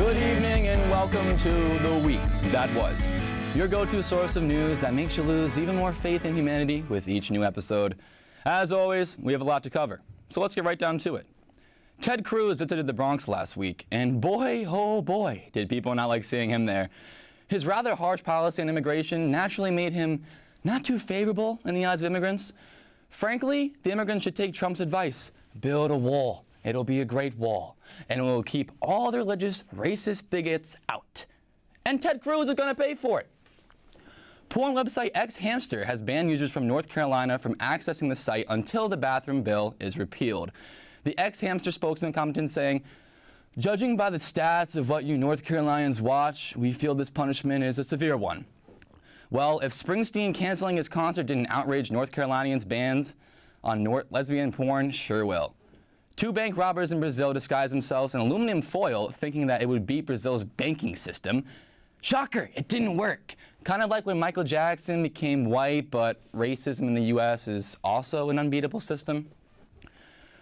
Good evening and welcome to The Week That Was, your go-to source of news that makes you lose even more faith in humanity with each new episode. As always, we have a lot to cover, so let's get right down to it. Ted Cruz visited the Bronx last week, and boy, oh boy, did people not like seeing him there. His rather harsh policy on immigration naturally made him not too favorable in the eyes of immigrants. Frankly, the immigrants should take Trump's advice. Build a wall. It'll be a great wall, and it will keep all the religious, racist bigots out. And Ted Cruz is going to pay for it. Porn website X-Hamster has banned users from North Carolina from accessing the site until the bathroom bill is repealed. The X-Hamster spokesman commented saying, "Judging by the stats of what you North Carolinians watch, we feel this punishment is a severe one." Well, if Springsteen canceling his concert didn't outrage North Carolinians' bans on lesbian porn, sure will. Two bank robbers in Brazil disguised themselves in aluminum foil, thinking that it would beat Brazil's banking system. Shocker, it didn't work. Kind of like when Michael Jackson became white, but racism in the U.S. is also an unbeatable system.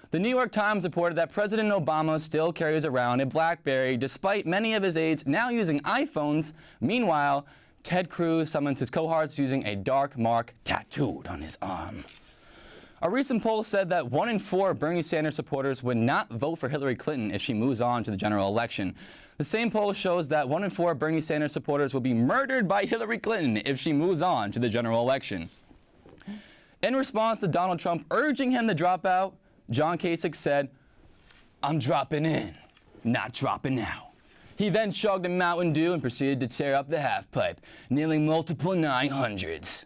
The New York Times reported that President Obama still carries around a BlackBerry, despite many of his aides now using iPhones. Meanwhile, Ted Cruz summons his cohorts using a dark mark tattooed on his arm. A recent poll said that 1 in 4 Bernie Sanders supporters would not vote for Hillary Clinton if she moves on to the general election. The same poll shows that 1 in 4 Bernie Sanders supporters will be murdered by Hillary Clinton if she moves on to the general election. In response to Donald Trump urging him to drop out, John Kasich said, "I'm dropping in, not dropping out." He then chugged a Mountain Dew and proceeded to tear up the half-pipe, nailing multiple 900s.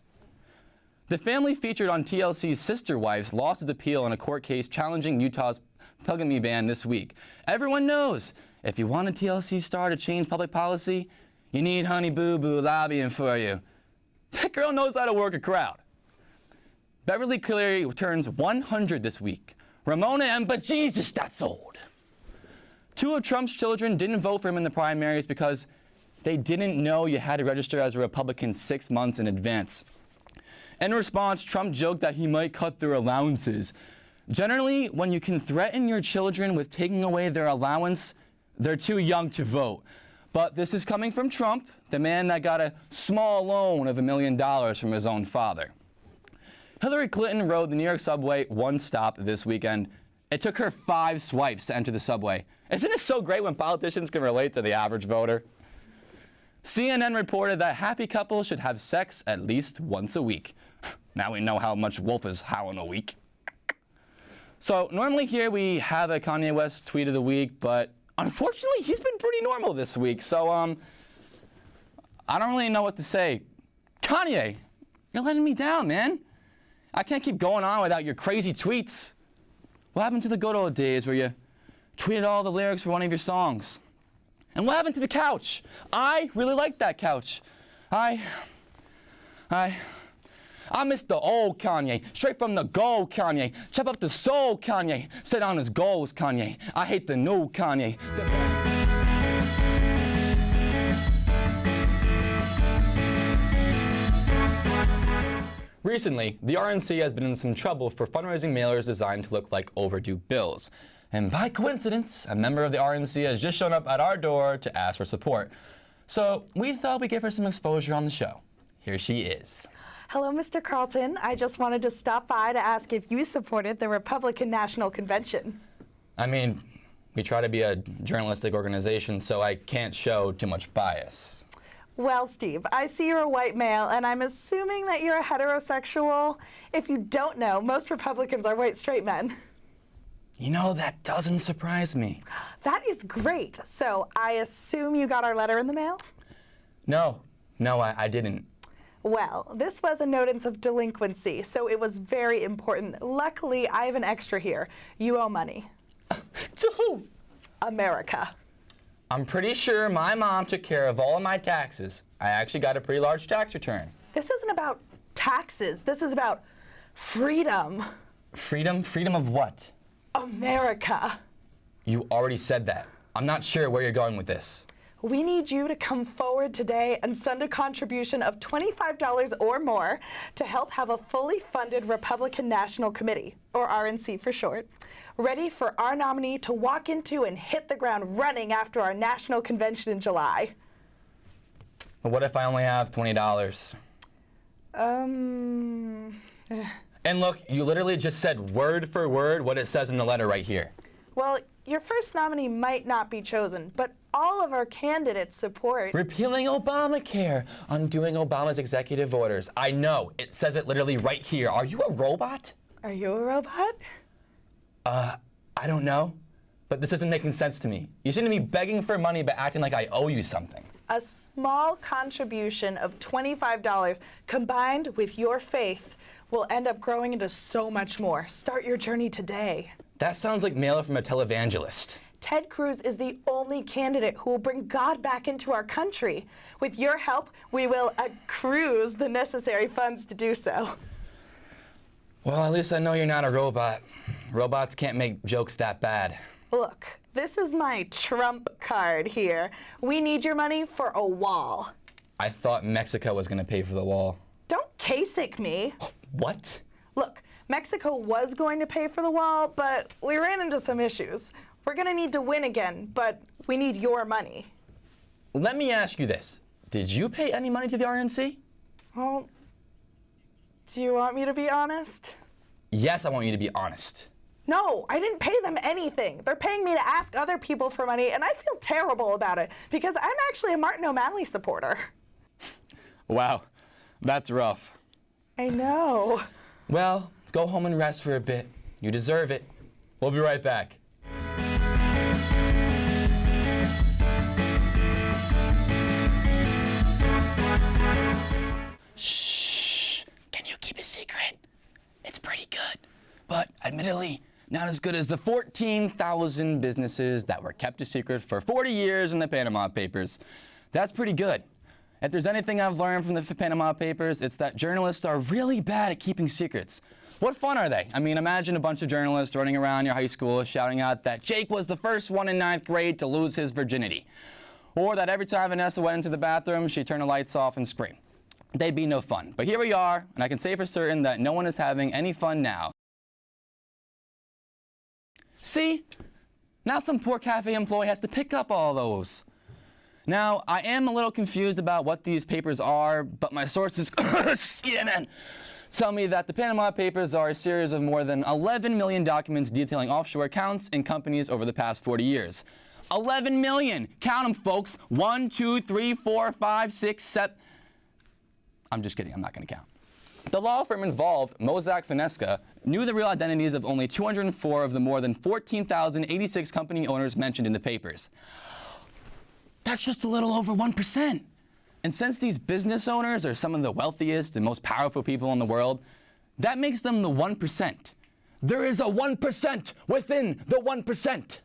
The family featured on TLC's Sister Wives lost its appeal in a court case challenging Utah's polygamy ban this week. Everyone knows, if you want a TLC star to change public policy, you need Honey Boo Boo lobbying for you. That girl knows how to work a crowd. Beverly Cleary turns 100 this week. Ramona and bejesus, that's old. 2 of Trump's children didn't vote for him in the primaries because they didn't know you had to register as a Republican 6 months in advance. In response, Trump joked that he might cut their allowances. Generally, when you can threaten your children with taking away their allowance, they're too young to vote. But this is coming from Trump, the man that got a small loan of $1 million from his own father. Hillary Clinton rode the New York subway one stop this weekend. It took her 5 swipes to enter the subway. Isn't it so great when politicians can relate to the average voter? CNN reported that happy couples should have sex at least once a week. Now we know how much Wolf is howling a week. So normally here we have a Kanye West tweet of the week, but unfortunately he's been pretty normal this week. So I don't really know what to say. Kanye, you're letting me down, man. I can't keep going on without your crazy tweets. What happened to the good old days where you tweeted all the lyrics for one of your songs? And what happened to the couch? I really liked that couch. I miss the old Kanye, straight from the goal Kanye. Chop up the soul Kanye, set on his goals Kanye. I hate the new Kanye. Recently, the RNC has been in some trouble for fundraising mailers designed to look like overdue bills. And by coincidence, a member of the RNC has just shown up at our door to ask for support. So we thought we'd give her some exposure on the show. Here she is. Hello, Mr. Carlton. I just wanted to stop by to ask if you supported the Republican National Convention. I mean, we try to be a journalistic organization, so I can't show too much bias. Well, Steve, I see you're a white male, and I'm assuming that you're a heterosexual. If you don't know, most Republicans are white straight men. You know, that doesn't surprise me. That is great. So I assume you got our letter in the mail? No, I didn't. Well, this was a notice of delinquency, so it was very important. Luckily, I have an extra here. You owe money. To who? America. I'm pretty sure my mom took care of all of my taxes. I actually got a pretty large tax return. This isn't about taxes. This is about freedom. Freedom? Freedom of what? America. You already said that. I'm not sure where you're going with this. We need you to come forward today and send a contribution of $25 or more to help have a fully funded Republican National Committee, or RNC for short, ready for our nominee to walk into and hit the ground running after our national convention in July. But what if I only have $20? And look, you literally just said word for word what it says in the letter right here. Well, your first nominee might not be chosen, but all of our candidates support Repealing Obamacare, undoing Obama's executive orders. I know, it says it literally right here. Are you a robot? Are you a robot? I don't know, but this isn't making sense to me. You seem to be begging for money but acting like I owe you something. A small contribution of $25 combined with your faith will end up growing into so much more. Start your journey today. That sounds like mail from a televangelist. Ted Cruz is the only candidate who will bring God back into our country. With your help, we will accrue the necessary funds to do so. Well, at least I know you're not a robot. Robots can't make jokes that bad. Look, this is my trump card here. We need your money for a wall. I thought Mexico was gonna pay for the wall. Don't Kasich me. What? Look, Mexico was going to pay for the wall, but we ran into some issues. We're gonna need to win again, but we need your money. Let me ask you this. Did you pay any money to the RNC? Well, do you want me to be honest? Yes, I want you to be honest. No, I didn't pay them anything. They're paying me to ask other people for money, and I feel terrible about it because I'm actually a Martin O'Malley supporter. Wow, that's rough. I know. Well, go home and rest for a bit. You deserve it. We'll be right back. Shh. Can you keep a secret? It's pretty good, but admittedly, not as good as the 14,000 businesses that were kept a secret for 40 years in the Panama Papers. That's pretty good. If there's anything I've learned from the Panama Papers, it's that journalists are really bad at keeping secrets. What fun are they? I mean, imagine a bunch of journalists running around your high school shouting out that Jake was the first one in 9th grade to lose his virginity. Or that every time Vanessa went into the bathroom, she'd turn the lights off and scream. They'd be no fun. But here we are, and I can say for certain that no one is having any fun now. See? Now some poor cafe employee has to pick up all those. Now, I am a little confused about what these papers are, but my sources, CNN, tell me that the Panama Papers are a series of more than 11 million documents detailing offshore accounts in companies over the past 40 years. 11 million! Count them, folks. 1, 2, 3, 4, 5, 6, 7... I'm just kidding, I'm not gonna count. The law firm involved, Mossack Fonseca, knew the real identities of only 204 of the more than 14,086 company owners mentioned in the papers. That's just a little over 1%. And since these business owners are some of the wealthiest and most powerful people in the world, that makes them the 1%. There is a 1% within the 1%.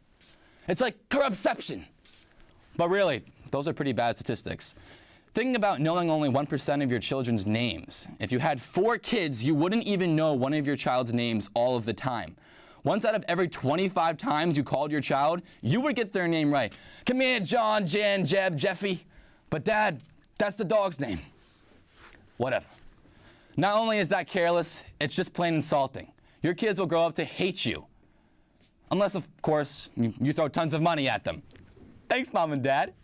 It's like corruption. But really, those are pretty bad statistics. Thinking about knowing only 1% of your children's names. If you had 4 kids, you wouldn't even know one of your child's names all of the time. Once out of every 25 times you called your child, you would get their name right. Come here, John, Jan, Jeb, Jeffy. But Dad, that's the dog's name. Whatever. Not only is that careless, it's just plain insulting. Your kids will grow up to hate you. Unless, of course, you throw tons of money at them. Thanks, Mom and Dad.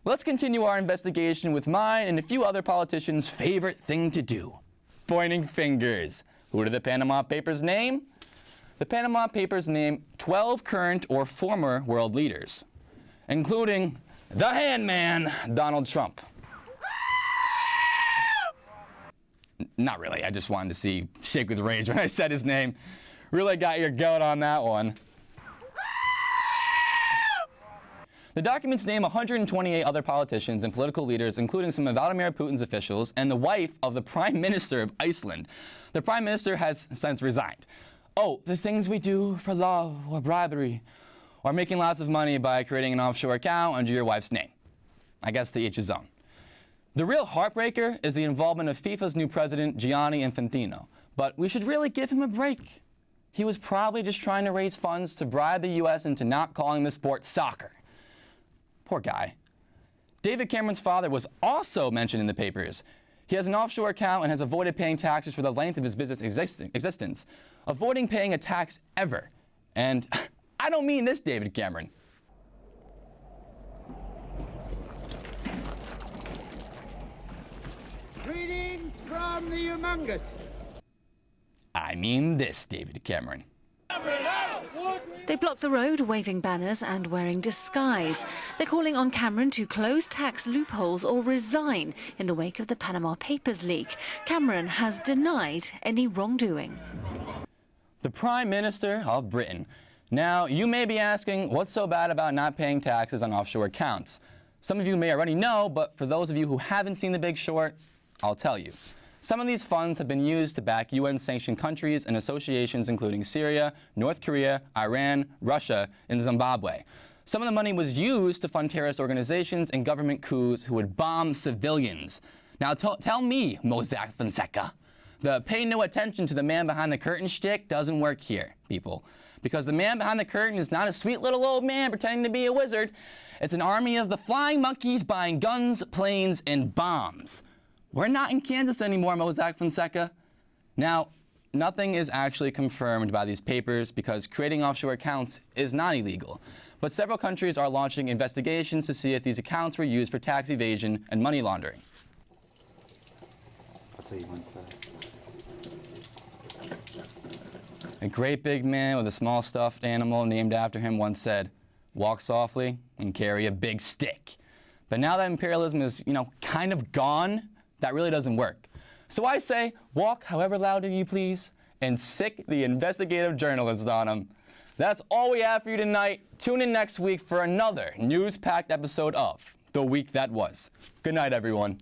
Let's continue our investigation with mine and a few other politicians' favorite thing to do. Pointing fingers. Who do the Panama Papers name? The Panama Papers name 12 current or former world leaders, including the handman, Donald Trump. Not really, I just wanted to see shake with rage when I said his name. Really got your goat on that one. The documents name 128 other politicians and political leaders, including some of Vladimir Putin's officials and the wife of the Prime Minister of Iceland. The Prime Minister has since resigned. Oh, the things we do for love or bribery, or making lots of money by creating an offshore account under your wife's name. I guess to each his own. The real heartbreaker is the involvement of FIFA's new president, Gianni Infantino. But we should really give him a break. He was probably just trying to raise funds to bribe the U.S. into not calling the sport soccer. Poor guy. David Cameron's father was also mentioned in the papers. He has an offshore account and has avoided paying taxes for the length of his business existence, avoiding paying a tax ever. And I don't mean this David Cameron. Greetings from the humongous. I mean this David Cameron. They blocked the road, waving banners and wearing disguise. They're calling on Cameron to close tax loopholes or resign in the wake of the Panama Papers leak. Cameron has denied any wrongdoing. The Prime Minister of Britain. Now, you may be asking, what's so bad about not paying taxes on offshore accounts? Some of you may already know, but for those of you who haven't seen The Big Short, I'll tell you. Some of these funds have been used to back UN-sanctioned countries and associations including Syria, North Korea, Iran, Russia, and Zimbabwe. Some of the money was used to fund terrorist organizations and government coups who would bomb civilians. Now tell me, Mossack Fonseca, the pay no attention to the man behind the curtain shtick doesn't work here, people. Because the man behind the curtain is not a sweet little old man pretending to be a wizard. It's an army of the flying monkeys buying guns, planes, and bombs. We're not in Kansas anymore, Mossack Fonseca. Now, nothing is actually confirmed by these papers because creating offshore accounts is not illegal. But several countries are launching investigations to see if these accounts were used for tax evasion and money laundering. I'll tell you one first. A great big man with a small stuffed animal named after him once said, "Walk softly and carry a big stick." But now that imperialism is, kind of gone, that really doesn't work. So I say, walk however loud you please, and sick the investigative journalist on them. That's all we have for you tonight. Tune in next week for another news-packed episode of The Week That Was. Good night, everyone.